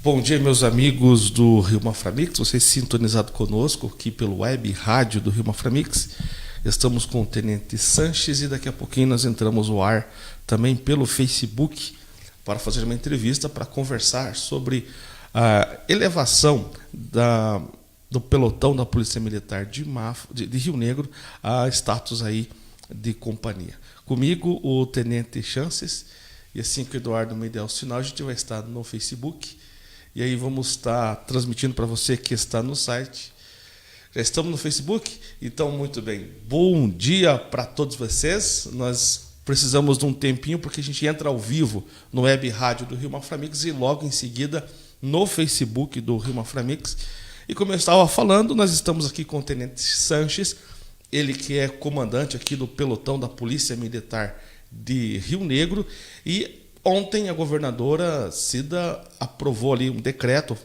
Bom dia, meus amigos do Rio Maframix, vocês sintonizados conosco aqui pelo web rádio do Rio Maframix. Estamos com o Tenente Sanches e daqui a pouquinho nós entramos no ar também pelo Facebook para fazer uma entrevista para conversar sobre a elevação do pelotão da Polícia Militar de Rio Negro a status aí de companhia. Comigo, o Tenente Sanches, e assim que o Eduardo me der o sinal, a gente vai estar no Facebook. E aí vamos estar transmitindo para você que está no site. Já estamos no Facebook? Então, muito bem. Bom dia para todos vocês. Nós precisamos de um tempinho porque a gente entra ao vivo no web rádio do Rio Maframix e logo em seguida no Facebook do Rio Maframix. E como eu estava falando, nós estamos aqui com o Tenente Sanches, ele que é comandante aqui do pelotão da Polícia Militar de Rio Negro. E ontem a governadora Cida aprovou ali um decreto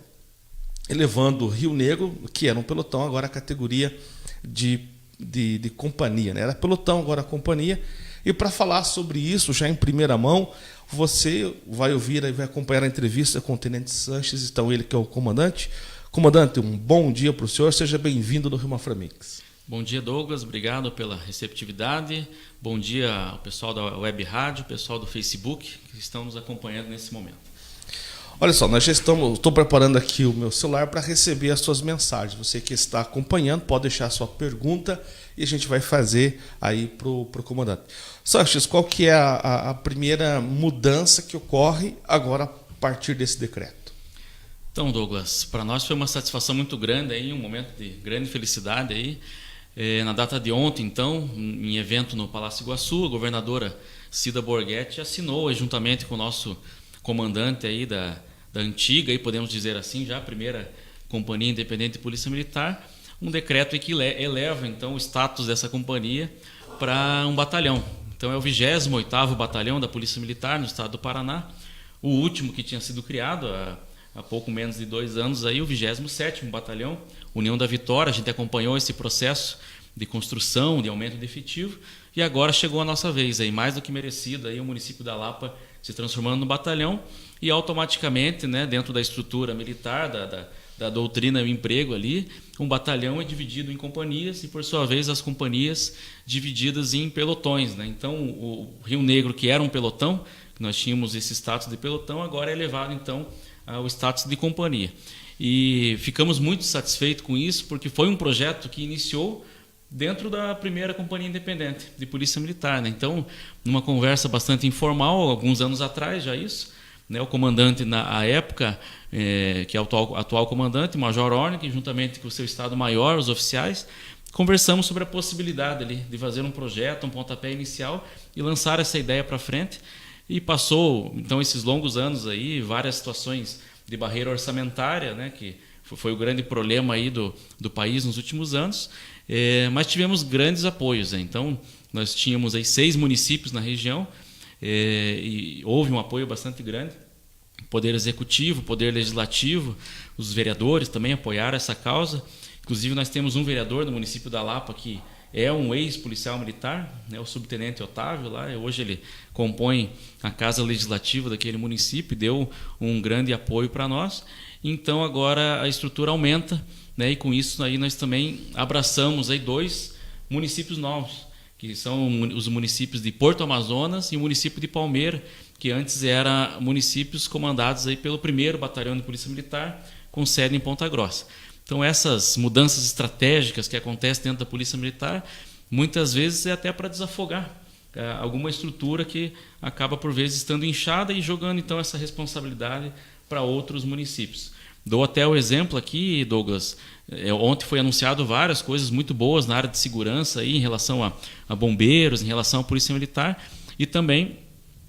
elevando Rio Negro, que era um pelotão, agora a categoria de companhia, né? Era pelotão, agora companhia. E para falar sobre isso, já em primeira mão, você vai ouvir e vai acompanhar a entrevista com o Tenente Sanches, então ele que é o comandante. Comandante, um bom dia para o senhor, seja bem-vindo no Rio Maframix. Bom dia, Douglas, obrado pela receptividade. Bom dia ao pessoal da Web Rádio, pessoal do Facebook, que estão nos acompanhando nesse momento. Olha só, nós já estou preparando aqui o meu celular para receber as suas mensagens. Você que está acompanhando pode deixar a sua pergunta e a gente vai fazer aí para o comandante. Sanches, qual que é a primeira mudança que ocorre agora a partir desse decreto? Então, Douglas, para nós foi uma satisfação muito grande, aí, um momento de grande felicidade aí. Na data de ontem, então, em evento no Palácio Iguaçu, a governadora Cida Borghetti assinou, juntamente com o nosso comandante aí da antiga, aí podemos dizer assim, já a primeira Companhia Independente de Polícia Militar, um decreto que eleva então o status dessa companhia para um batalhão. Então é o 28º Batalhão da Polícia Militar no estado do Paraná, o último que tinha sido criado há pouco menos de 2 anos, aí, o 27º Batalhão, União da Vitória. A gente acompanhou esse processo de construção, de aumento de efetivo, e agora chegou a nossa vez, aí, mais do que merecido, aí, o município da Lapa se transformando no batalhão, e automaticamente, né, dentro da estrutura militar, da doutrina e o emprego ali, um batalhão é dividido em companhias e, por sua vez, as companhias divididas em pelotões, né? Então, o Rio Negro, que era um pelotão, nós tínhamos esse status de pelotão, agora é elevado, então, ao status de companhia. E ficamos muito satisfeitos com isso, porque foi um projeto que iniciou dentro da primeira Companhia Independente de Polícia Militar, né? Então, numa conversa bastante informal, alguns anos atrás já isso, né, o comandante na época, que é o atual comandante, o Major Ornick, juntamente com o seu Estado-Maior, os oficiais, conversamos sobre a possibilidade ali de fazer um projeto, um pontapé inicial e lançar essa ideia para frente. E passou, então, esses longos anos aí, várias situações de barreira orçamentária, né, que foi o grande problema aí do país nos últimos anos, mas tivemos grandes apoios, né? Então, nós tínhamos aí 6 municípios na região, e houve um apoio bastante grande. Poder Executivo, Poder Legislativo, os vereadores também apoiaram essa causa. Inclusive, nós temos um vereador do município da Lapa que é um ex-policial militar, né, o subtenente Otávio, lá, hoje ele compõe a Casa Legislativa daquele município, deu um grande apoio para nós. Então agora a estrutura aumenta, né, e com isso aí nós também abraçamos aí 2 municípios novos, que são os municípios de Porto Amazonas e o município de Palmeira, que antes eram municípios comandados aí pelo 1º Batalhão de Polícia Militar, com sede em Ponta Grossa. Então, essas mudanças estratégicas que acontecem dentro da Polícia Militar, muitas vezes é até para desafogar alguma estrutura que acaba, por vezes, estando inchada e jogando, então, essa responsabilidade para outros municípios. Dou até o exemplo aqui, Douglas. Ontem foi anunciado várias coisas muito boas na área de segurança aí, em relação a bombeiros, em relação à Polícia Militar, e também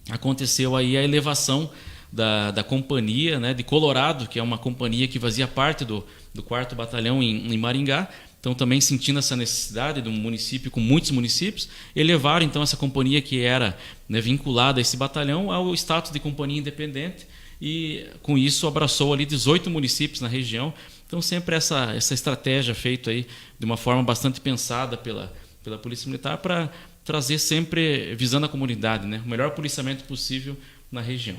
aconteceu aí a elevação da companhia, né, de Colorado, que é uma companhia que fazia parte do 4º Batalhão em Maringá. Então, também sentindo essa necessidade de um município com muitos municípios, elevaram então essa companhia que era, né, vinculada a esse batalhão ao status de companhia independente, e com isso abraçou ali 18 municípios na região. Então, sempre essa estratégia feita aí de uma forma bastante pensada pela Polícia Militar para trazer sempre visando a comunidade, né, o melhor policiamento possível na região.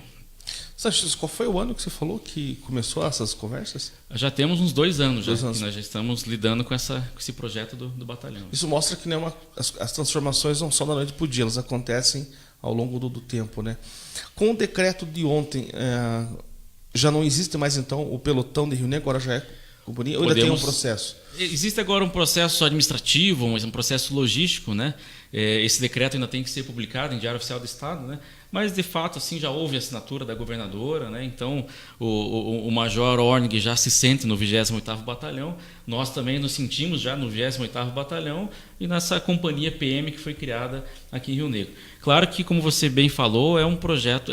Sanches, qual foi o ano que você falou que começou essas conversas? Já temos uns 2 anos já 2 anos. que nós já estamos lidando com esse projeto do batalhão. Isso mostra que as transformações não são da noite para o dia, elas acontecem ao longo do tempo, né? Com o decreto de ontem, já não existe mais então o pelotão de Rio Negro, agora já é companhia, ou ainda tem um processo? Existe agora um processo administrativo, um processo logístico, né? Esse decreto ainda tem que ser publicado em Diário Oficial do Estado, né? Mas de fato assim já houve assinatura da governadora, né? Então o Major Ornig já se sente no 28º Batalhão, nós também nos sentimos já no 28º Batalhão e nessa companhia PM que foi criada aqui em Rio Negro. Claro que, como você bem falou, é um projeto,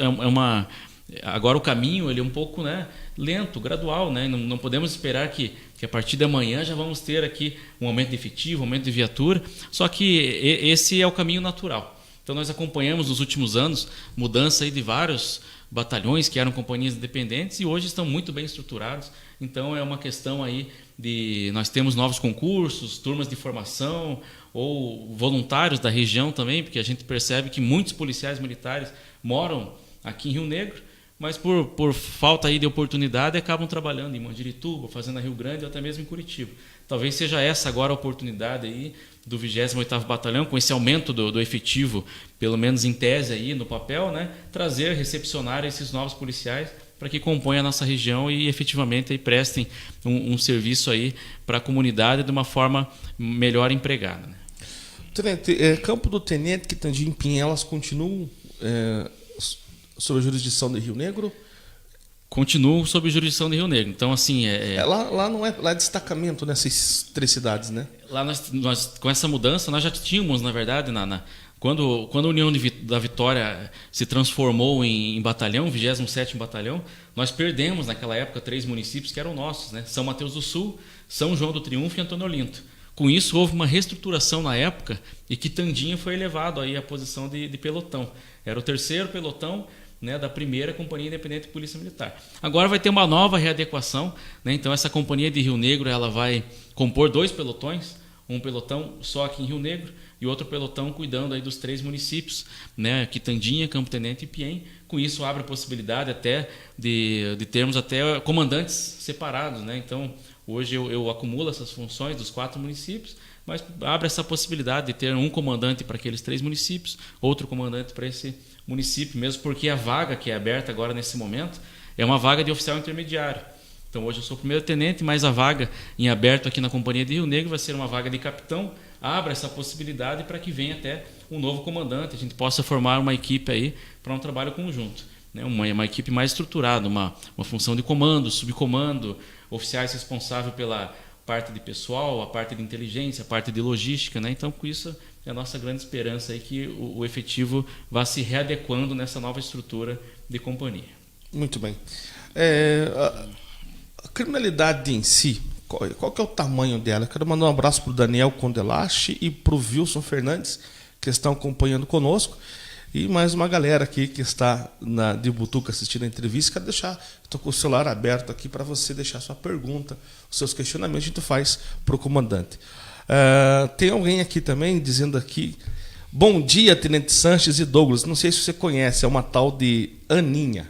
agora o caminho ele é um pouco, né, lento, gradual, né? Não podemos esperar que a partir de amanhã já vamos ter aqui um aumento de efetivo, um aumento de viatura, só que esse é o caminho natural. Então nós acompanhamos nos últimos anos mudança aí de vários batalhões que eram companhias independentes e hoje estão muito bem estruturados. Então é uma questão aí de nós temos novos concursos, turmas de formação ou voluntários da região também, porque a gente percebe que muitos policiais militares moram aqui em Rio Negro, mas por falta aí de oportunidade acabam trabalhando em Mandirituba, Fazenda Rio Grande ou até mesmo em Curitiba. Talvez seja essa agora a oportunidade aí do 28º Batalhão, com esse aumento do efetivo, pelo menos em tese aí no papel, né, trazer, recepcionar esses novos policiais para que compõem a nossa região e efetivamente aí prestem um serviço aí para a comunidade de uma forma melhor empregada, né? Tenente, Campo do Tenente, Quitandinha e Pinhelas continuam sob a jurisdição de Rio Negro? Continuam sob jurisdição de Rio Negro. Então, assim... Lá não é, lá é destacamento nessas 3 cidades, né? Lá nós, com essa mudança, nós já tínhamos, na verdade, quando a União da Vitória se transformou em batalhão, 27º Batalhão, nós perdemos naquela época 3 municípios que eram nossos, né? São Mateus do Sul, São João do Triunfo e Antônio Olinto. Com isso, houve uma reestruturação na época e Quitandinha foi elevado aí à posição de pelotão. Era o 3º pelotão, né, da 1ª Companhia Independente de Polícia Militar. Agora vai ter uma nova readequação, né? Então essa companhia de Rio Negro ela vai compor 2 pelotões, um pelotão só aqui em Rio Negro e outro pelotão cuidando aí dos 3 municípios, né, Quitandinha, Campo Tenente e Piém. Com isso abre a possibilidade até de termos até comandantes separados, né? Então hoje eu acumulo essas funções dos 4 municípios, mas abre essa possibilidade de ter um comandante para aqueles 3 municípios, outro comandante para esse município, mesmo porque a vaga que é aberta agora nesse momento é uma vaga de oficial intermediário. Então hoje eu sou 1º tenente, mas a vaga em aberto aqui na Companhia de Rio Negro vai ser uma vaga de capitão. Abre essa possibilidade para que venha até um novo comandante, a gente possa formar uma equipe aí para um trabalho conjunto, né? Uma equipe mais estruturada, uma função de comando, subcomando, oficiais responsáveis pela parte de pessoal, a parte de inteligência, a parte de logística, né? Então, com isso, é a nossa grande esperança aí que o efetivo vá se readequando nessa nova estrutura de companhia. Muito bem. A criminalidade em si, qual que é o tamanho dela? Eu quero mandar um abraço para o Daniel Condelache e para o Wilson Fernandes, que estão acompanhando conosco, e mais uma galera aqui que está de Butuca assistindo a entrevista. Quero deixar, estou com o celular aberto aqui para você deixar sua pergunta, os seus questionamentos, a gente faz para o comandante. Tem alguém aqui também dizendo aqui: bom dia, Tenente Sanches e Douglas. Não sei se você conhece, é uma tal de Aninha.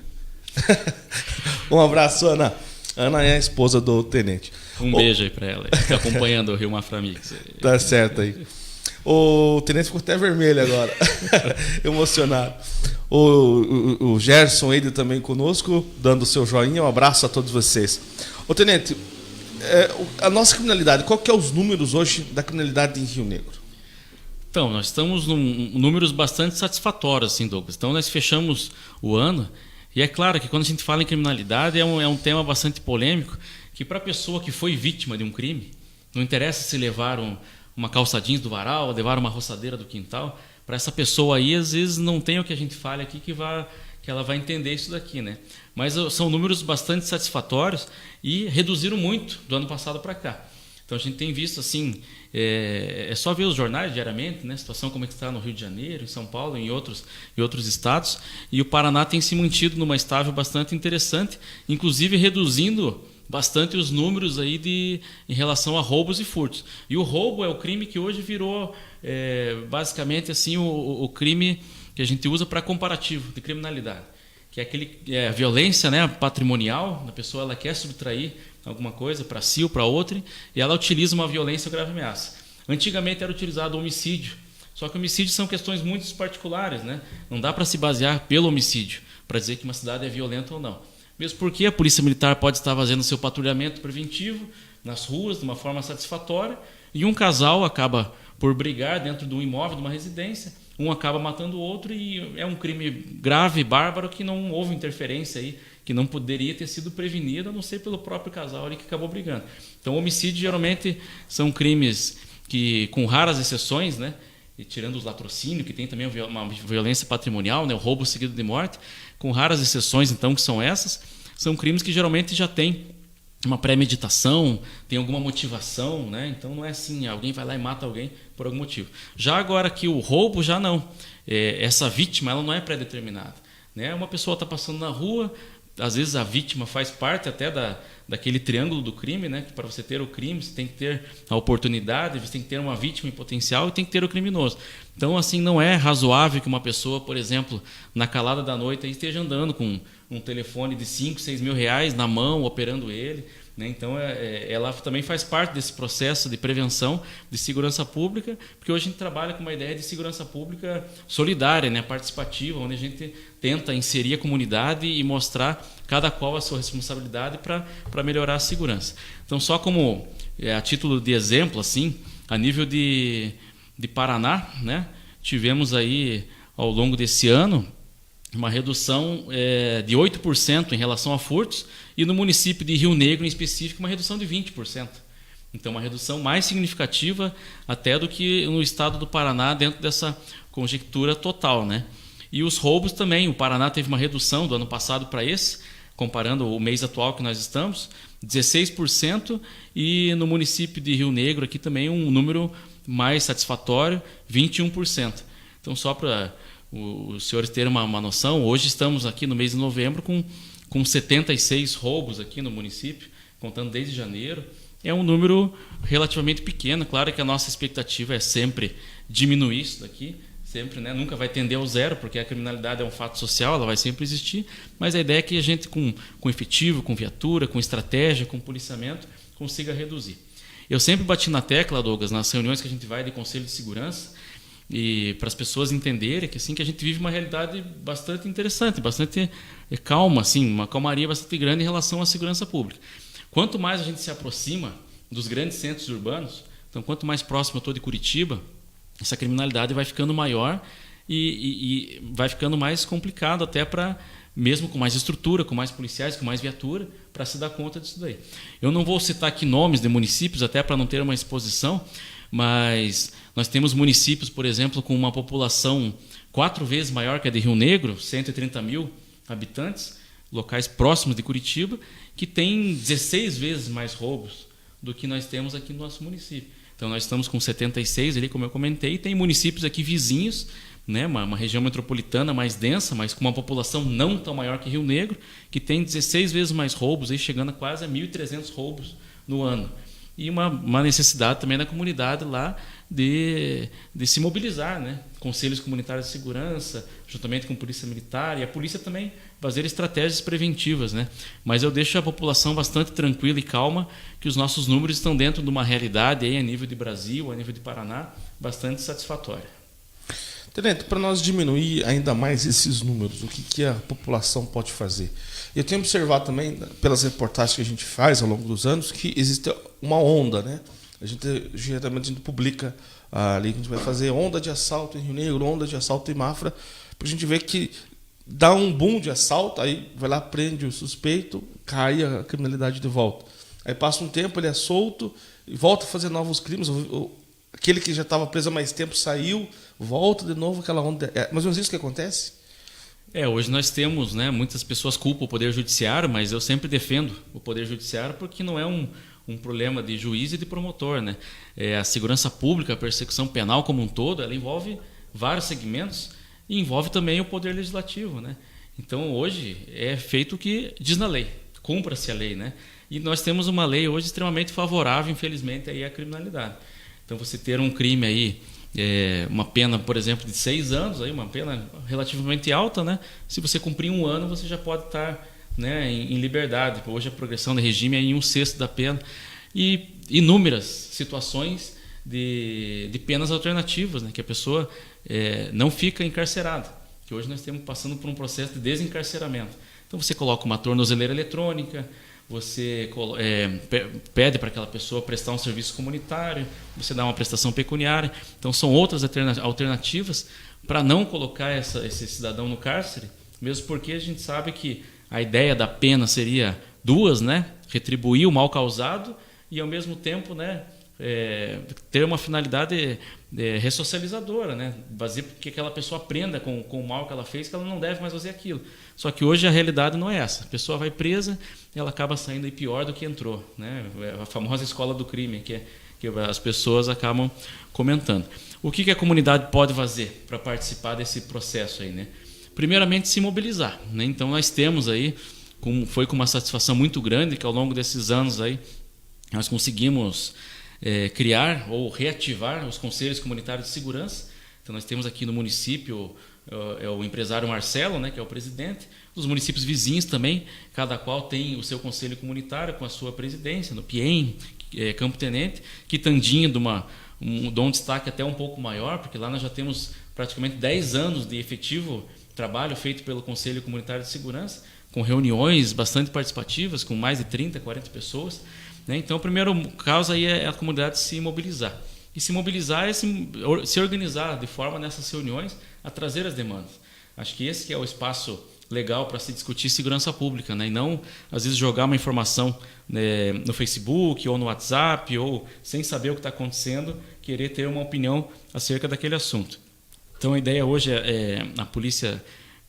Um abraço, Ana. Ana é a esposa do tenente. Um beijo aí para ela, que está acompanhando o Rio Maframix. Tá certo aí. O tenente ficou até vermelho agora, emocionado. O Gerson, ele também conosco, dando o seu joinha. Um abraço a todos vocês. Ô, tenente, a nossa criminalidade, qual que é os números hoje da criminalidade em Rio Negro? Então, nós estamos em números bastante satisfatórios, assim, Douglas. Então, nós fechamos o ano, e é claro que quando a gente fala em criminalidade é um tema bastante polêmico, que para a pessoa que foi vítima de um crime, não interessa se levar uma calça jeans do varal, levar uma roçadeira do quintal, para essa pessoa aí, às vezes, não tem o que a gente fale aqui que ela vai entender isso daqui, né? Mas são números bastante satisfatórios e reduziram muito do ano passado para cá. Então a gente tem visto assim, é só ver os jornais diariamente, né? A situação como é que está no Rio de Janeiro, em São Paulo, em outros estados, e o Paraná tem se mantido numa estável bastante interessante, inclusive reduzindo bastante os números aí em relação a roubos e furtos. E o roubo é o crime que hoje virou basicamente assim o crime que a gente usa para comparativo de criminalidade, que é a violência, né, patrimonial. A pessoa ela quer subtrair alguma coisa para si ou para outra e ela utiliza uma violência ou grave ameaça. Antigamente era utilizado o homicídio, só que homicídio são questões muito particulares, né? Não dá para se basear pelo homicídio para dizer que uma cidade é violenta ou não. Mesmo porque a Polícia Militar pode estar fazendo seu patrulhamento preventivo nas ruas de uma forma satisfatória e um casal acaba por brigar dentro de um imóvel, de uma residência, um acaba matando o outro e é um crime grave, bárbaro, que não houve interferência aí, que não poderia ter sido prevenido, a não ser pelo próprio casal ali que acabou brigando. Então, homicídio geralmente são crimes que, com raras exceções, né, e tirando os latrocínios, que tem também uma violência patrimonial, né, o roubo seguido de morte, com raras exceções, então, que são essas, são crimes que geralmente já têm uma premeditação, tem alguma motivação, né? Então não é assim, alguém vai lá e mata alguém por algum motivo. Já agora que o roubo, já não. Essa vítima ela não é pré-determinada, né? Uma pessoa está passando na rua, às vezes a vítima faz parte até daquele triângulo do crime, né? Que para você ter o crime, você tem que ter a oportunidade, você tem que ter uma vítima em potencial e tem que ter o criminoso. Então, assim, não é razoável que uma pessoa, por exemplo, na calada da noite, aí esteja andando com um telefone de 5, 6 mil reais na mão, operando ele, né? Então, ela também faz parte desse processo de prevenção de segurança pública, porque hoje a gente trabalha com uma ideia de segurança pública solidária, né? Participativa, onde a gente tenta inserir a comunidade e mostrar cada qual a sua responsabilidade para melhorar a segurança. Então, só como a título de exemplo, assim, a nível de Paraná, né? Tivemos aí, ao longo desse ano, uma redução de 8% em relação a furtos e no município de Rio Negro, em específico, uma redução de 20%. Então, uma redução mais significativa até do que no estado do Paraná, dentro dessa conjectura total, né? E os roubos também, o Paraná teve uma redução do ano passado para esse, comparando o mês atual que nós estamos, 16%, e no município de Rio Negro aqui também um número mais satisfatório, 21%. Então, só para os senhores terem uma noção, hoje estamos aqui no mês de novembro com 76 roubos aqui no município, contando desde janeiro. É um número relativamente pequeno. Claro que a nossa expectativa é sempre diminuir isso daqui, sempre, né? Nunca vai tender ao zero, porque a criminalidade é um fato social, ela vai sempre existir, mas a ideia é que a gente, com efetivo, com viatura, com estratégia, com policiamento, consiga reduzir. Eu sempre bati na tecla, Douglas, nas reuniões que a gente vai de Conselho de Segurança, e para as pessoas entenderem que, assim, que a gente vive uma realidade bastante interessante, bastante calma, assim, uma calmaria bastante grande em relação à segurança pública. Quanto mais a gente se aproxima dos grandes centros urbanos, então quanto mais próximo eu estou de Curitiba, essa criminalidade vai ficando maior e vai ficando mais complicado até para, mesmo com mais estrutura, com mais policiais, com mais viatura, para se dar conta disso daí. Eu não vou citar aqui nomes de municípios, até para não ter uma exposição, mas nós temos municípios, por exemplo, com uma população 4 vezes maior que a de Rio Negro, 130 mil habitantes, locais próximos de Curitiba, que tem 16 vezes mais roubos do que nós temos aqui no nosso município. Então, nós estamos com 76 ali, como eu comentei, e tem municípios aqui vizinhos, né, uma região metropolitana mais densa, mas com uma população não tão maior que Rio Negro, que tem 16 vezes mais roubos, aí chegando a quase a 1.300 roubos no ano. E uma necessidade também da comunidade lá de se mobilizar, né? Conselhos comunitários de segurança, juntamente com a Polícia Militar, e a polícia também fazer estratégias preventivas, né? Mas eu deixo a população bastante tranquila e calma, que os nossos números estão dentro de uma realidade aí, a nível de Brasil, a nível de Paraná, bastante satisfatória. Tenente, para nós diminuir ainda mais esses números, o que a população pode fazer? Eu tenho observado também, pelas reportagens que a gente faz ao longo dos anos, que existe uma onda, né? Geralmente a gente publica ali que a gente vai fazer onda de assalto em Rio Negro, onda de assalto em Mafra, para a gente ver que dá um boom de assalto, aí vai lá, prende o suspeito, cai a criminalidade de volta. Aí passa um tempo, ele é solto e volta a fazer novos crimes. Aquele que já estava preso há mais tempo saiu, volta de novo aquela onda. É mais ou menos isso que acontece? Hoje nós temos, né, muitas pessoas culpam o Poder Judiciário, mas eu sempre defendo o Poder Judiciário porque não é um problema de juiz e de promotor, né? A segurança pública, a persecução penal como um todo, ela envolve vários segmentos e envolve também o Poder Legislativo, né? Então, hoje é feito o que diz na lei, cumpra-se a lei, né? E nós temos uma lei hoje extremamente favorável, infelizmente, aí à criminalidade. Então, você ter um crime aí uma pena, por exemplo, de 6 anos, aí, uma pena relativamente alta, né? Se você cumprir 1 ano, você já pode estar, né, em liberdade. Hoje a progressão de regime é em 1/6 da pena. E inúmeras situações de penas alternativas, né? Que a pessoa não fica encarcerada. Que hoje nós estamos passando por um processo de desencarceramento. Então você coloca uma tornozeleira eletrônica, você pede para aquela pessoa prestar um serviço comunitário, você dá uma prestação pecuniária. Então são outras alternativas para não colocar esse cidadão no cárcere, mesmo porque a gente sabe que a ideia da pena seria 2, né? Retribuir o mal causado e ao mesmo tempo, né, ter uma finalidade ressocializadora, né? Fazer que aquela pessoa aprenda com o mal que ela fez, que ela não deve mais fazer aquilo. Só que hoje a realidade não é essa. A pessoa vai presa e ela acaba saindo aí pior do que entrou, né? A famosa escola do crime, que as pessoas acabam comentando. O que a comunidade pode fazer para participar desse processo aí, né? Primeiramente, se mobilizar, né? Então nós temos aí, foi com uma satisfação muito grande que ao longo desses anos aí nós conseguimos criar ou reativar os conselhos comunitários de segurança. Então nós temos aqui no município o empresário Marcelo, né, que é o presidente, os municípios vizinhos também, cada qual tem o seu conselho comunitário com a sua presidência, no Piem, Campo Tenente, Quitandinha de um destaque até um pouco maior, porque lá nós já temos praticamente 10 anos de efetivo trabalho feito pelo Conselho Comunitário de Segurança, com reuniões bastante participativas, com mais de 30, 40 pessoas. Então, o primeiro caso aí é a comunidade se mobilizar. E se mobilizar é se organizar de forma nessas reuniões a trazer as demandas. Acho que esse que é o espaço legal para se discutir segurança pública, né? E não, às vezes, jogar uma informação, né, no Facebook ou no WhatsApp, ou sem saber o que está acontecendo, querer ter uma opinião acerca daquele assunto. Então, a ideia hoje é a polícia,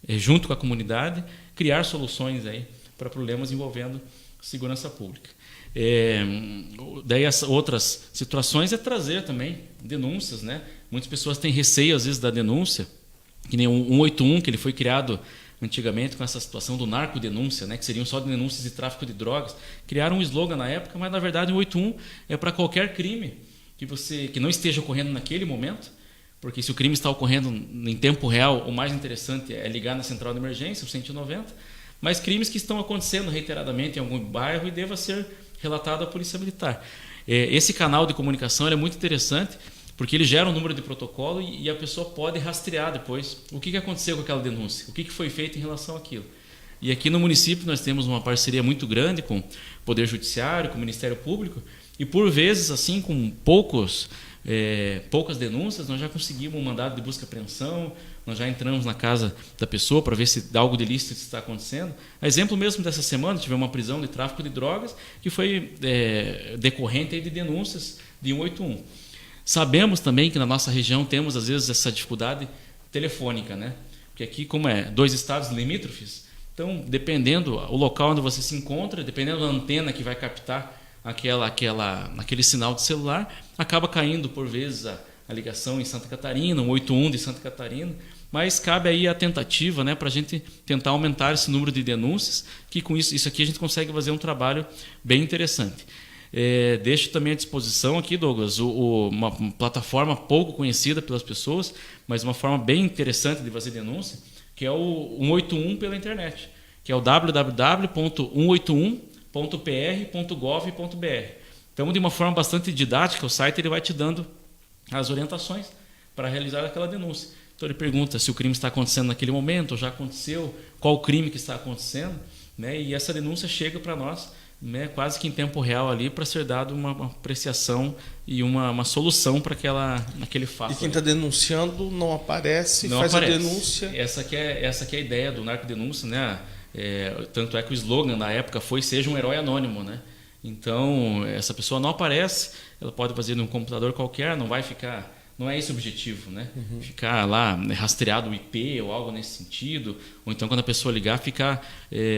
junto com a comunidade, criar soluções aí para problemas envolvendo segurança pública. Daí as outras situações é trazer também denúncias, né? Muitas pessoas têm receio às vezes da denúncia, que nem o 181, que ele foi criado antigamente com essa situação do narcodenúncia, né? Que seriam só denúncias de tráfico de drogas. Criaram um slogan na época, mas na verdade o 181 é para qualquer crime que não esteja ocorrendo naquele momento, porque se o crime está ocorrendo em tempo real, o mais interessante é ligar na central de emergência, o 190, mas crimes que estão acontecendo reiteradamente em algum bairro e deva ser relatado à Polícia Militar. Esse canal de comunicação é muito interessante, porque ele gera um número de protocolo e a pessoa pode rastrear depois o que aconteceu com aquela denúncia, o que foi feito em relação àquilo. E aqui no município nós temos uma parceria muito grande com o Poder Judiciário, com o Ministério Público, e por vezes, assim, com poucas denúncias, nós já conseguimos um mandado de busca e apreensão, nós já entramos na casa da pessoa para ver se algo de ilícito está acontecendo. A exemplo mesmo dessa semana, tivemos uma prisão de tráfico de drogas que foi decorrente de denúncias de 181. Sabemos também que na nossa região temos, às vezes, essa dificuldade telefônica, né? Porque aqui, como 2 estados limítrofes, então, dependendo do local onde você se encontra, dependendo da antena que vai captar aquele sinal de celular, acaba caindo, por vezes, a ligação em Santa Catarina, 181 de Santa Catarina, mas cabe aí a tentativa, né, para a gente tentar aumentar esse número de denúncias, que com isso aqui a gente consegue fazer um trabalho bem interessante. Deixo também à disposição aqui, Douglas, uma plataforma pouco conhecida pelas pessoas, mas uma forma bem interessante de fazer denúncia, que é o 181 pela internet, que é o www.181.pr.gov.br. Então, de uma forma bastante didática, o site ele vai te dando as orientações para realizar aquela denúncia. Então, ele pergunta se o crime está acontecendo naquele momento, ou já aconteceu, qual o crime que está acontecendo, né? E essa denúncia chega para nós, né, quase que em tempo real ali, para ser dado uma apreciação e uma solução para aquele fato. E quem está denunciando não aparece, não faz aparece. A denúncia. Essa que é a ideia do narcodenúncia, né? Tanto é que o slogan na época foi "Seja um herói anônimo", né? Então, essa pessoa não aparece, ela pode fazer num computador qualquer, não vai ficar... Não é esse o objetivo, né? Uhum. Ficar lá rastreado o IP ou algo nesse sentido, ou então quando a pessoa ligar, ficar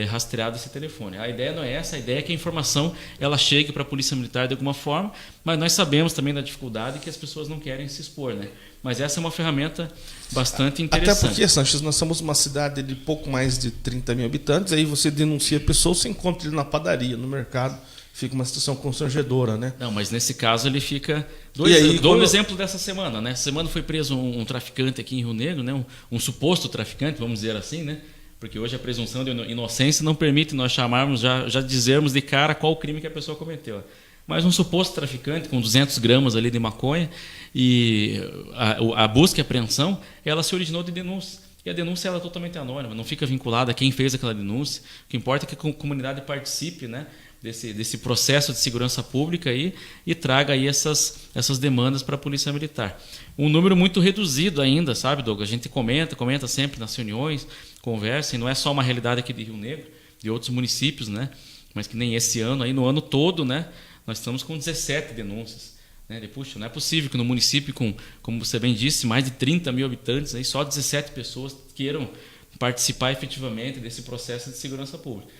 rastreado esse telefone. A ideia não é essa, a ideia é que a informação ela chegue para a Polícia Militar de alguma forma, mas nós sabemos também da dificuldade que as pessoas não querem se expor, né? Mas essa é uma ferramenta bastante interessante. Até porque, Sanches, nós somos uma cidade de pouco mais de 30 mil habitantes, aí você denuncia a pessoa, você encontra ele na padaria, no mercado, fica uma situação constrangedora, né? Não, mas nesse caso ele fica... Dou um exemplo dessa semana, né? Essa semana foi preso um traficante aqui em Rio Negro, né? Um suposto traficante, vamos dizer assim, né? Porque hoje a presunção de inocência não permite nós chamarmos, já dizermos de cara qual o crime que a pessoa cometeu. Mas um suposto traficante com 200 gramas ali de maconha, e a busca e apreensão, ela se originou de denúncia. E a denúncia ela é totalmente anônima, não fica vinculada a quem fez aquela denúncia. O que importa é que a comunidade participe, né, desse processo de segurança pública aí, e traga aí essas demandas para a Polícia Militar. Um número muito reduzido ainda, sabe, Douglas? A gente comenta sempre nas reuniões, conversa, e não é só uma realidade aqui de Rio Negro, de outros municípios, né? Mas que nem esse ano, aí no ano todo, né, nós estamos com 17 denúncias. Puxa, não é possível que no município, como você bem disse, mais de 30 mil habitantes, aí só 17 pessoas queiram participar efetivamente desse processo de segurança pública.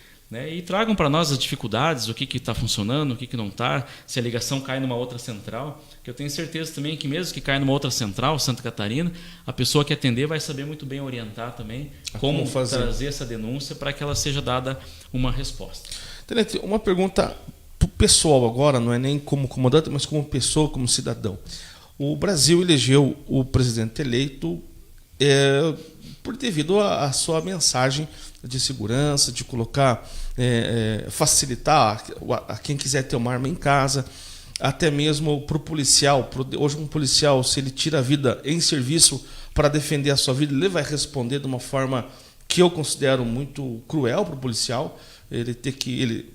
E tragam para nós as dificuldades, o que está funcionando, o que não está, se a ligação cai numa outra central, que eu tenho certeza também que mesmo que caia numa outra central, Santa Catarina, a pessoa que atender vai saber muito bem orientar também como trazer essa denúncia para que ela seja dada uma resposta. Tenente, uma pergunta pessoal agora, não é nem como comandante, mas como pessoa, como cidadão. O Brasil elegeu o presidente eleito devido à sua mensagem de segurança, de colocar, facilitar a quem quiser ter uma arma em casa, até mesmo para o policial. Hoje um policial, se ele tira a vida em serviço para defender a sua vida, ele vai responder de uma forma que eu considero muito cruel para o policial. Ele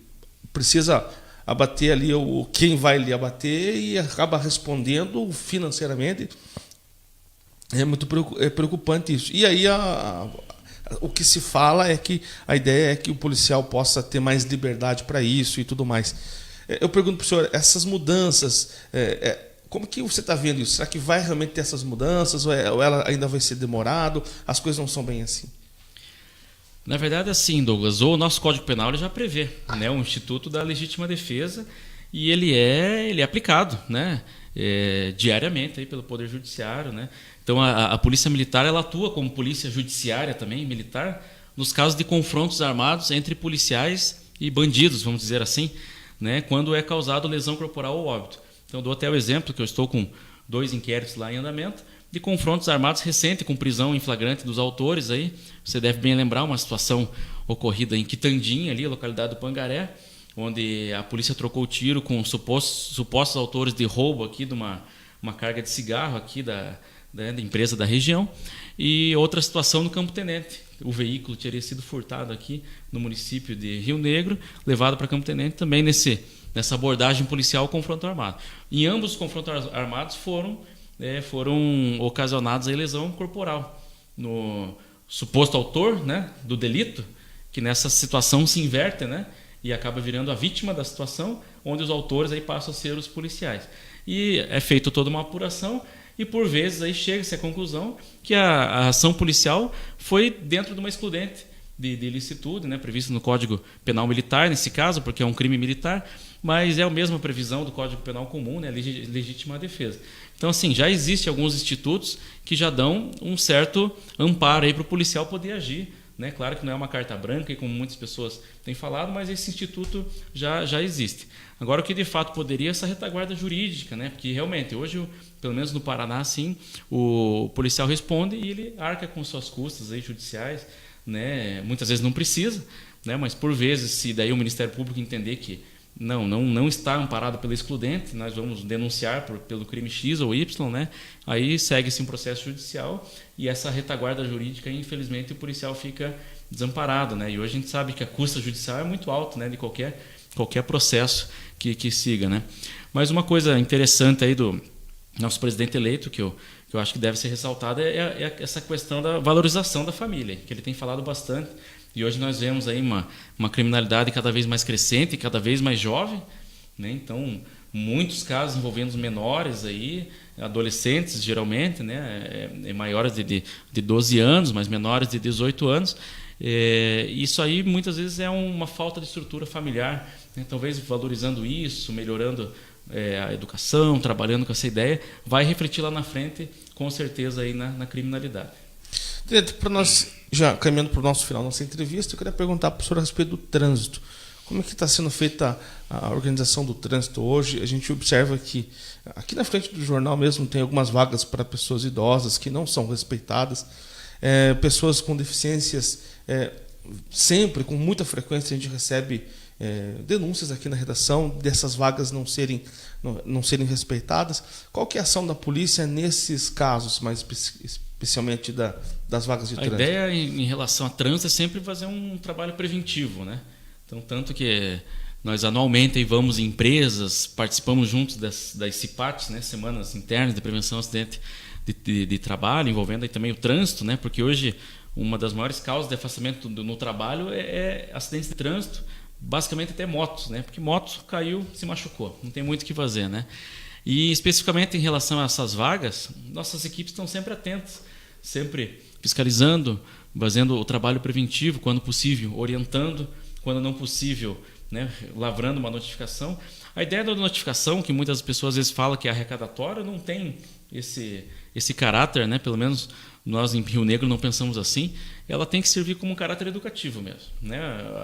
precisa abater ali quem vai lhe abater e acaba respondendo financeiramente. É muito preocupante isso. E aí o que se fala é que a ideia é que o policial possa ter mais liberdade para isso e tudo mais. Eu pergunto para o senhor, essas mudanças, como que você está vendo isso? Será que vai realmente ter essas mudanças ou ela ainda vai ser demorado? As coisas não são bem assim. Na verdade, assim, Douglas, o nosso Código Penal ele já prevê, né, o Instituto da Legítima Defesa, e ele é aplicado, né, diariamente aí pelo Poder Judiciário, né. Então a Polícia Militar ela atua como polícia judiciária também, militar, nos casos de confrontos armados entre policiais e bandidos, vamos dizer assim, né, quando é causado lesão corporal ou óbito. Então dou até o exemplo que eu estou com 2 inquéritos lá em andamento, de confrontos armados recentes com prisão em flagrante dos autores. Aí você deve bem lembrar uma situação ocorrida em Quitandinha, ali, a localidade do Pangaré, onde a polícia trocou tiro com supostos autores de roubo aqui de uma carga de cigarro aqui da empresa da região. E outra situação no Campo Tenente, o veículo teria sido furtado aqui no município de Rio Negro, levado para Campo Tenente também nessa abordagem policial ao confronto armado. Em ambos os confrontos armados foram ocasionados a lesão corporal no suposto autor, né, do delito, que nessa situação se inverte, né, e acaba virando a vítima da situação, onde os autores aí passam a ser os policiais. E é feita toda uma apuração e, por vezes, aí chega-se à conclusão que a ação policial foi dentro de uma excludente de ilicitude, né, prevista no Código Penal Militar, nesse caso, porque é um crime militar, mas é a mesma previsão do Código Penal Comum, né, legítima defesa. Então, assim, já existem alguns institutos que já dão um certo amparo para o policial poder agir, né? Claro que não é uma carta branca, e como muitas pessoas têm falado, mas esse instituto já existe. Agora, o que de fato poderia é essa retaguarda jurídica, né? Porque realmente, hoje, pelo menos no Paraná, sim, o policial responde e ele arca com suas custas aí, judiciais, né? Muitas vezes não precisa, né? Mas por vezes, se daí o Ministério Público entender que não está amparado pelo excludente, nós vamos denunciar pelo crime X ou Y, né? Aí segue-se um processo judicial e essa retaguarda jurídica, infelizmente, o policial fica desamparado, né? E hoje a gente sabe que a custa judicial é muito alta, né, de qualquer processo que siga, né? Mas uma coisa interessante aí do nosso presidente eleito, que eu acho que deve ser ressaltada, é essa questão da valorização da família, que ele tem falado bastante. E hoje nós vemos aí uma criminalidade cada vez mais crescente e cada vez mais jovem, né? Então, muitos casos envolvendo os menores aí, adolescentes geralmente, né? Maiores de 12 anos, mas menores de 18 anos. Isso aí muitas vezes é uma falta de estrutura familiar, né? Talvez valorizando isso, melhorando a educação, trabalhando com essa ideia, vai refletir lá na frente, com certeza, aí na criminalidade. Para nós, já caminhando para o nosso final da nossa entrevista, eu queria perguntar para o senhor a respeito do trânsito. Como é que está sendo feita a organização do trânsito hoje? A gente observa que aqui na frente do jornal mesmo tem algumas vagas para pessoas idosas que não são respeitadas, pessoas com deficiências, sempre, com muita frequência, a gente recebe denúncias aqui na redação dessas vagas não serem respeitadas. Qual que é a ação da polícia nesses casos, mais especialmente das vagas de trânsito? A ideia em relação a trânsito é sempre fazer um trabalho preventivo, né? Então, tanto que nós anualmente vamos em empresas, participamos juntos das CIPATs, né? Semanas Internas de Prevenção ao Acidente de Trabalho, envolvendo aí também o trânsito, né? Porque hoje uma das maiores causas de afastamento no trabalho é acidentes de trânsito, basicamente até motos, né? Porque moto caiu, se machucou, não tem muito o que fazer, né? E especificamente em relação a essas vagas, nossas equipes estão sempre atentas, sempre fiscalizando, fazendo o trabalho preventivo, quando possível, orientando, quando não possível, né, lavrando uma notificação. A ideia da notificação, que muitas pessoas às vezes falam que é arrecadatória, não tem esse caráter, né? Pelo menos nós em Rio Negro não pensamos assim. Ela tem que servir como um caráter educativo mesmo, né?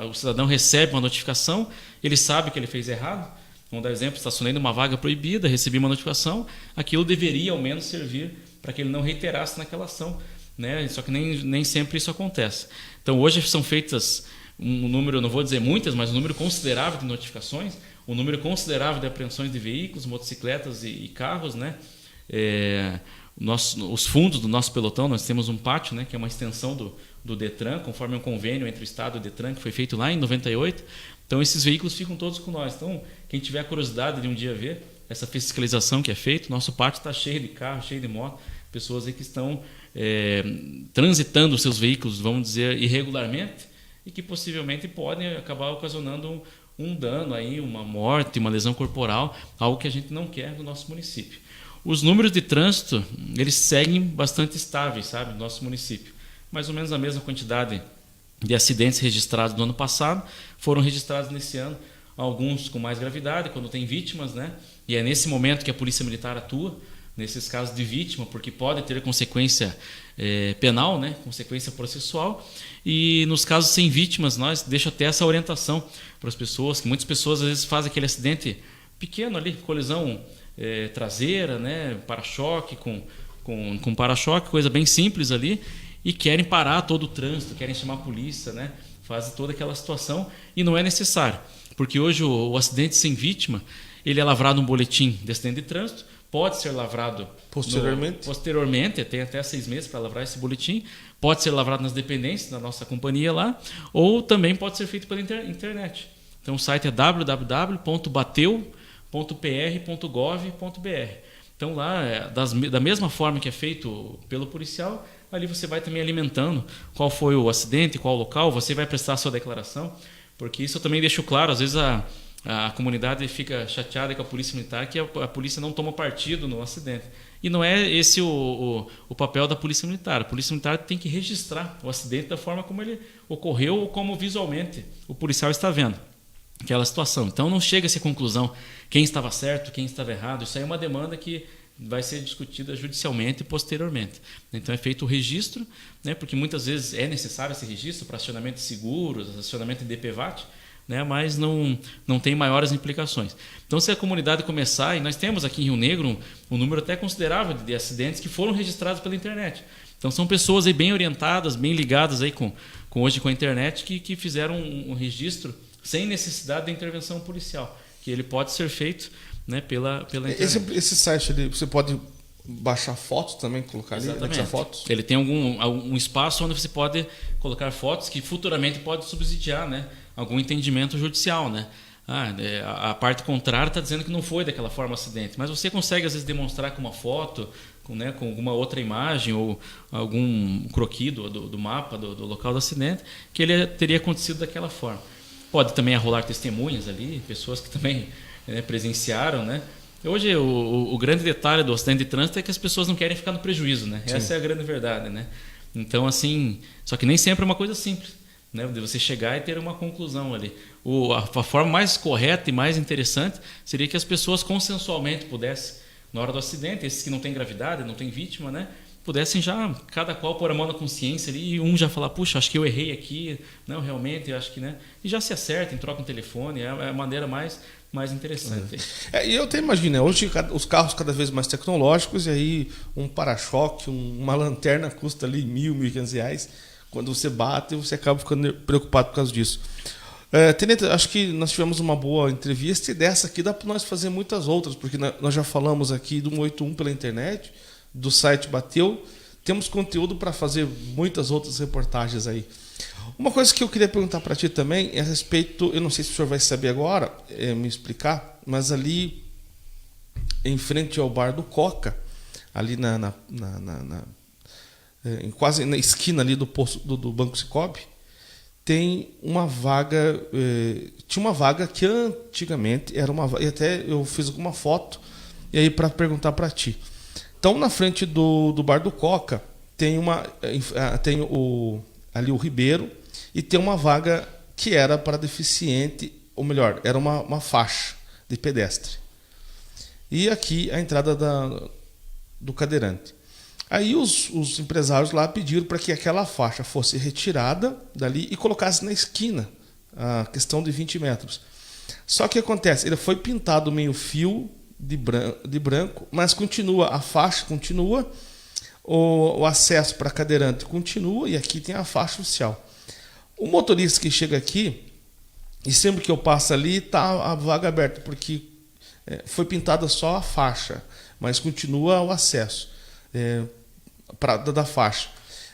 O cidadão recebe uma notificação, ele sabe que ele fez errado. Vamos dar exemplo, estacionei numa vaga proibida, recebi uma notificação, aquilo deveria ao menos servir para que ele não reiterasse naquela ação, né? Só que nem sempre isso acontece. Então hoje são feitas um número, não vou dizer muitas, mas um número considerável de notificações, um número considerável de apreensões de veículos, motocicletas e carros, né? Os fundos do nosso pelotão, nós temos um pátio, né, que é uma extensão do Detran, conforme um convênio entre o Estado e o Detran, que foi feito lá em 98. Então esses veículos ficam todos com nós. Então quem tiver curiosidade de um dia ver essa fiscalização que é feita, nosso pátio está cheio de carros, cheio de motos, pessoas aí que estão transitando os seus veículos, vamos dizer, irregularmente, e que possivelmente podem acabar ocasionando um dano, aí, uma morte, uma lesão corporal, algo que a gente não quer no nosso município. Os números de trânsito, eles seguem bastante estáveis, sabe, no nosso município. Mais ou menos a mesma quantidade de acidentes registrados no ano passado foram registrados nesse ano, alguns com mais gravidade, quando tem vítimas, né? E é nesse momento que a Polícia Militar atua, nesses casos de vítima, porque pode ter consequência penal, né? Consequência processual. E nos casos sem vítimas, nós deixamos até essa orientação para as pessoas, que muitas pessoas às vezes fazem aquele acidente pequeno ali, colisão traseira, né? Para-choque com para-choque, coisa bem simples ali, e querem parar todo o trânsito, querem chamar a polícia, né? Fazem toda aquela situação e não é necessário, porque hoje o acidente sem vítima, ele é lavrado um boletim de acidente de trânsito, pode ser lavrado posteriormente, tem até 6 meses para lavrar esse boletim, pode ser lavrado nas dependências da nossa companhia lá, ou também pode ser feito pela internet. Então o site é www.bateu.pr.gov.br. Então lá, da mesma forma que é feito pelo policial, ali você vai também alimentando qual foi o acidente, qual o local, você vai prestar a sua declaração, porque isso eu também deixo claro, às vezes a comunidade fica chateada com a Polícia Militar, que a polícia não toma partido no acidente. E não é esse o papel da Polícia Militar. A Polícia Militar tem que registrar o acidente da forma como ele ocorreu ou como visualmente o policial está vendo aquela situação. Então não chega a essa conclusão quem estava certo, quem estava errado. Isso aí é uma demanda que vai ser discutida judicialmente e posteriormente. Então é feito o registro, né, porque muitas vezes é necessário esse registro para acionamento de seguros, acionamento de DPVAT, né, mas não tem maiores implicações. Então se a comunidade começar, e nós temos aqui em Rio Negro um número até considerável de acidentes que foram registrados pela internet. Então são pessoas aí bem orientadas, bem ligadas aí hoje com a internet, que fizeram um registro sem necessidade da intervenção policial, que ele pode ser feito, né, pela internet. Esse site ali, você pode baixar fotos também, colocar ali? Exatamente. Fotos? Ele tem um espaço onde você pode colocar fotos que futuramente pode subsidiar, né, algum entendimento judicial, né? A parte contrária está dizendo que não foi daquela forma o acidente, mas você consegue às vezes demonstrar com uma foto, com alguma outra imagem ou algum croquis do mapa do local do acidente, que ele teria acontecido daquela forma. Pode também arrolar testemunhas ali, pessoas que também presenciaram, né? Hoje o grande detalhe do acidente de trânsito é que as pessoas não querem ficar no prejuízo, né? Sim. Essa é a grande verdade, né? Então assim, só que nem sempre é uma coisa simples, né, de você chegar e ter uma conclusão ali. A forma mais correta e mais interessante seria que as pessoas consensualmente pudessem, na hora do acidente, esses que não têm gravidade, não têm vítima, né, pudessem já, cada qual pôr a mão na consciência ali, e já falar, puxa, acho que eu errei aqui, não, realmente, eu acho que, né? E já se acertem, trocam telefone, é a maneira mais interessante. E eu até imagino, né? Hoje os carros cada vez mais tecnológicos, e aí um para-choque, uma lanterna custa ali R$1.000, R$1.500. Quando você bate, você acaba ficando preocupado por causa disso. Tenente, acho que nós tivemos uma boa entrevista, e dessa aqui dá para nós fazer muitas outras, porque nós já falamos aqui do 181 pela internet, do site Bateu, temos conteúdo para fazer muitas outras reportagens aí. Uma coisa que eu queria perguntar para ti também é a respeito, eu não sei se o senhor vai saber agora, me explicar, mas ali em frente ao bar do Coca, ali quase na esquina ali do posto do Banco Sicoob, tem uma vaga, tinha uma vaga que antigamente era uma vaga, e até eu fiz alguma foto e aí para perguntar para ti. Então, na frente do bar do Coca tem ali o Ribeiro, e tem uma vaga que era para deficiente, ou melhor, era uma faixa de pedestre. E aqui a entrada do cadeirante. Aí os empresários lá pediram para que aquela faixa fosse retirada dali e colocasse na esquina, a questão de 20 metros. Só que acontece, ele foi pintado meio fio de branco, mas continua, a faixa continua, o acesso para cadeirante continua, e aqui tem a faixa oficial. O motorista que chega aqui, e sempre que eu passo ali, está a vaga aberta, porque foi pintada só a faixa, mas continua o acesso da faixa.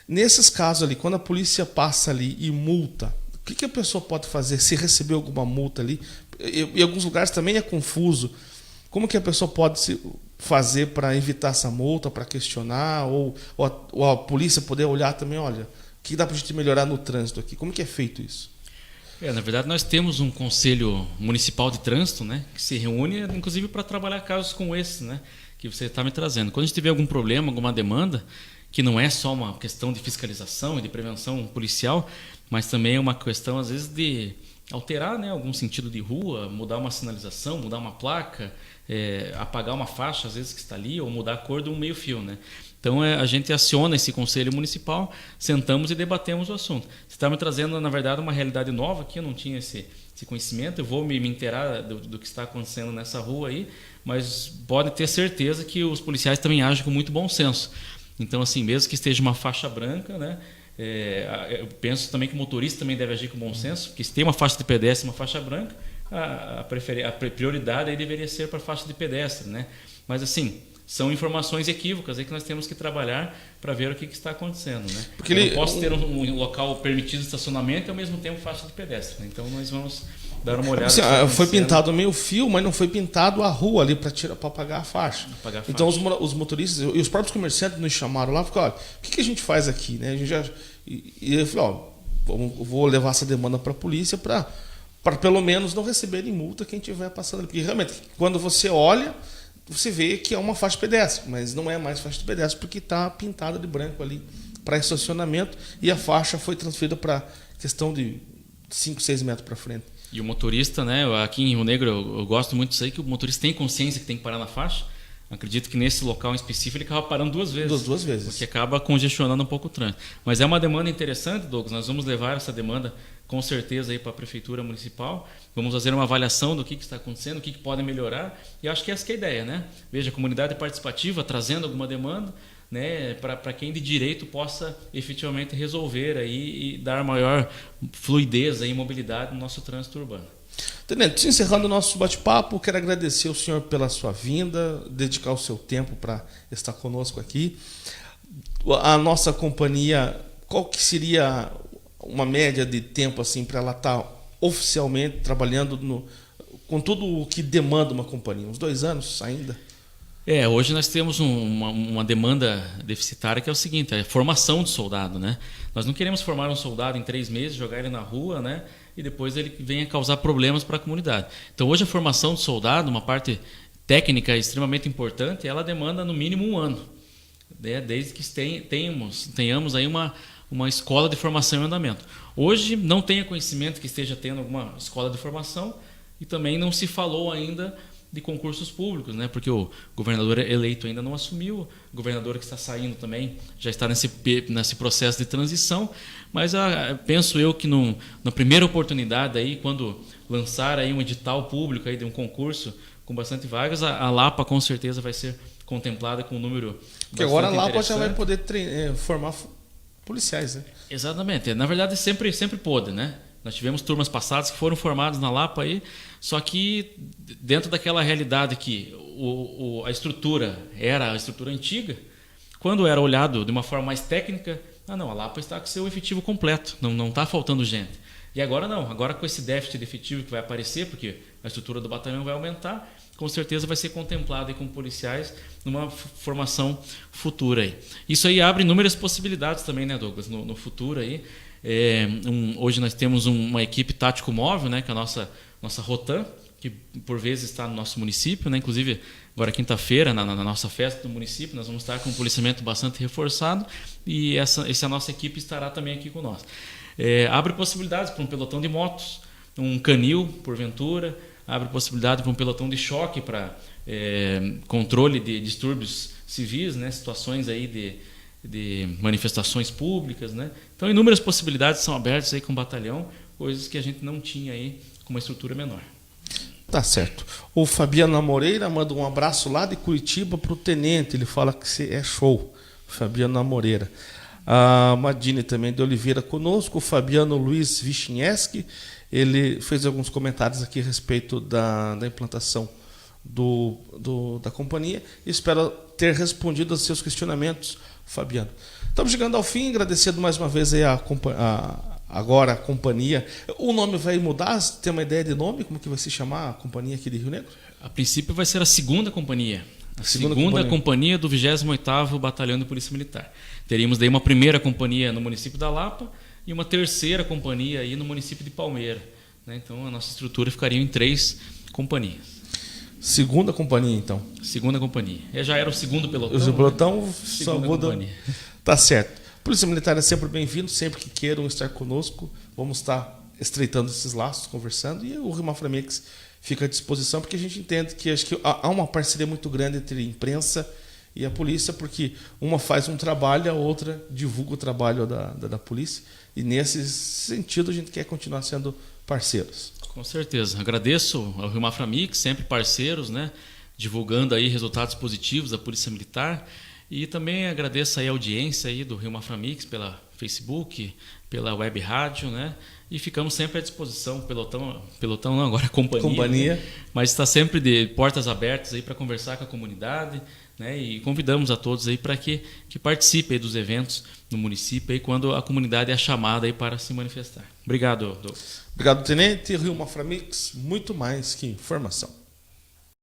Nesses casos ali, quando a polícia passa ali e multa, o que a pessoa pode fazer se receber alguma multa ali? Em alguns lugares também é confuso. Como que a pessoa pode fazer para evitar essa multa, para questionar, ou a polícia poder olhar também, olha, o que dá para a gente melhorar no trânsito aqui? Como que é feito isso? Na verdade, nós temos um Conselho Municipal de Trânsito, né, que se reúne, inclusive, para trabalhar casos como esse, né, que você está me trazendo. Quando a gente tiver algum problema, alguma demanda, que não é só uma questão de fiscalização e de prevenção policial, mas também é uma questão, às vezes, de alterar, né, algum sentido de rua, mudar uma sinalização, mudar uma placa, apagar uma faixa, às vezes, que está ali, ou mudar a cor de um meio-fio, né? Então, a gente aciona esse conselho municipal, sentamos e debatemos o assunto. Você está me trazendo, na verdade, uma realidade nova aqui, eu não tinha esse conhecimento, eu vou me inteirar do que está acontecendo nessa rua aí, mas pode ter certeza que os policiais também agem com muito bom senso. Então, assim, mesmo que esteja uma faixa branca, né, eu penso também que o motorista também deve agir com bom senso, porque se tem uma faixa de pedestre e uma faixa branca, a prioridade aí deveria ser para a faixa de pedestre, né? Mas, assim, são informações equívocas aí que nós temos que trabalhar para ver o que está acontecendo, né? Porque eu não posso ter um local permitido de estacionamento e ao mesmo tempo faixa de pedestre, né? Então nós vamos dar uma olhada. Assim, foi pintado meio fio, mas não foi pintado a rua ali para apagar a faixa. Então os motoristas e os próprios comerciantes nos chamaram lá e falaram, olha, o que a gente faz aqui, né? A gente e eu falei, vou levar essa demanda para a polícia para pelo menos não receberem multa quem estiver passando ali. Porque realmente, quando você olha, você vê que é uma faixa de pedestre, mas não é mais faixa de pedestre porque está pintada de branco ali para estacionamento, e a faixa foi transferida para questão de 5, 6 metros para frente. E o motorista, né, aqui em Rio Negro eu gosto muito disso aí, que o motorista tem consciência que tem que parar na faixa. Acredito que nesse local em específico ele acaba parando duas vezes. Duas vezes. Porque acaba congestionando um pouco o trânsito. Mas é uma demanda interessante, Douglas. Nós vamos levar essa demanda com certeza aí para a Prefeitura Municipal. Vamos fazer uma avaliação do que está acontecendo, o que pode melhorar. E acho que essa que é a ideia, né? Veja, a comunidade participativa trazendo alguma demanda, né, para quem de direito possa efetivamente resolver aí e dar maior fluidez e mobilidade no nosso trânsito urbano. Tenente, encerrando o nosso bate-papo, quero agradecer ao senhor pela sua vinda, dedicar o seu tempo para estar conosco aqui. A nossa companhia, qual que seria uma média de tempo assim para ela estar oficialmente trabalhando com tudo o que demanda uma companhia? Uns 2 anos ainda? Hoje nós temos uma demanda deficitária que é o seguinte, a formação de soldado, né? Nós não queremos formar um soldado em 3 meses, jogar ele na rua, né? E depois ele venha causar problemas para a comunidade. Então hoje a formação de soldado, uma parte técnica extremamente importante, ela demanda no mínimo 1 ano, né? Desde que tenhamos aí uma escola de formação em andamento. Hoje não tenho conhecimento que esteja tendo alguma escola de formação e também não se falou ainda de concursos públicos, né? Porque o governador eleito ainda não assumiu, o governador que está saindo também já está nesse processo de transição, mas penso eu que na primeira oportunidade, aí, quando lançar aí um edital público aí de um concurso com bastante vagas, a Lapa com certeza vai ser contemplada com um número porque agora a Lapa já vai poder formar policiais, né? Exatamente. Na verdade, sempre pôde, né? Nós tivemos turmas passadas que foram formadas na Lapa aí, só que dentro daquela realidade que a estrutura era a estrutura antiga, quando era olhado de uma forma mais técnica, a Lapa está com seu efetivo completo, não está faltando gente. E agora não, agora com esse déficit de efetivo que vai aparecer, porque a estrutura do batalhão vai aumentar, com certeza vai ser contemplado aí com policiais numa formação futura aí. Isso aí abre inúmeras possibilidades também, né, Douglas, no futuro aí. Hoje nós temos uma equipe tático móvel, né, que é a nossa Rotan, que por vezes está no nosso município, né, inclusive agora quinta-feira, na nossa festa do município, nós vamos estar com um policiamento bastante reforçado e essa nossa equipe estará também aqui com nós. Abre possibilidades para um pelotão de motos, um canil, porventura, abre possibilidade para um pelotão de choque para controle de distúrbios civis, né, situações aí de manifestações públicas, né? Então, inúmeras possibilidades são abertas aí com o batalhão, coisas que a gente não tinha aí com uma estrutura menor. Tá certo. O Fabiano Moreira manda um abraço lá de Curitiba para o tenente, ele fala que você é show, Fabiano Moreira. A Madine também de Oliveira conosco, o Fabiano Luiz Vichinheski, ele fez alguns comentários aqui a respeito da implantação da companhia. Espero ter respondido aos seus questionamentos, Fabiano. Estamos chegando ao fim, agradecendo mais uma vez aí agora a companhia. O nome vai mudar? Você tem uma ideia de nome? Como que vai se chamar a companhia aqui de Rio Negro? A princípio vai ser a segunda companhia. A segunda companhia do 28º Batalhão de Polícia Militar. Teríamos daí uma primeira companhia no município da Lapa e uma terceira companhia aí no município de Palmeira, né? Então a nossa estrutura ficaria em 3 companhias. Segunda companhia, então. Segunda companhia. Já era o segundo pelotão. O pelotão, né? Só muda. Tá certo. Polícia Militar é sempre bem-vindo, sempre que queiram estar conosco, vamos estar estreitando esses laços, conversando, e o Rio Framix fica à disposição, porque a gente entende que acho que há uma parceria muito grande entre a imprensa e a polícia, porque uma faz um trabalho, a outra divulga o trabalho da polícia, e nesse sentido a gente quer continuar sendo parceiros. Com certeza. Agradeço ao Rio Framix, sempre parceiros, né, divulgando aí resultados positivos da Polícia Militar, e também agradeço aí a audiência aí do Rio Framix pela Facebook, pela web rádio, né? E ficamos sempre à disposição, pelotão não, agora companhia. Né? Mas está sempre de portas abertas aí para conversar com a comunidade, né? E convidamos a todos aí para que participem aí dos eventos no município aí quando a comunidade é chamada aí para se manifestar. Obrigado, Douglas. Obrigado, tenente. Rio Framix, muito mais que informação.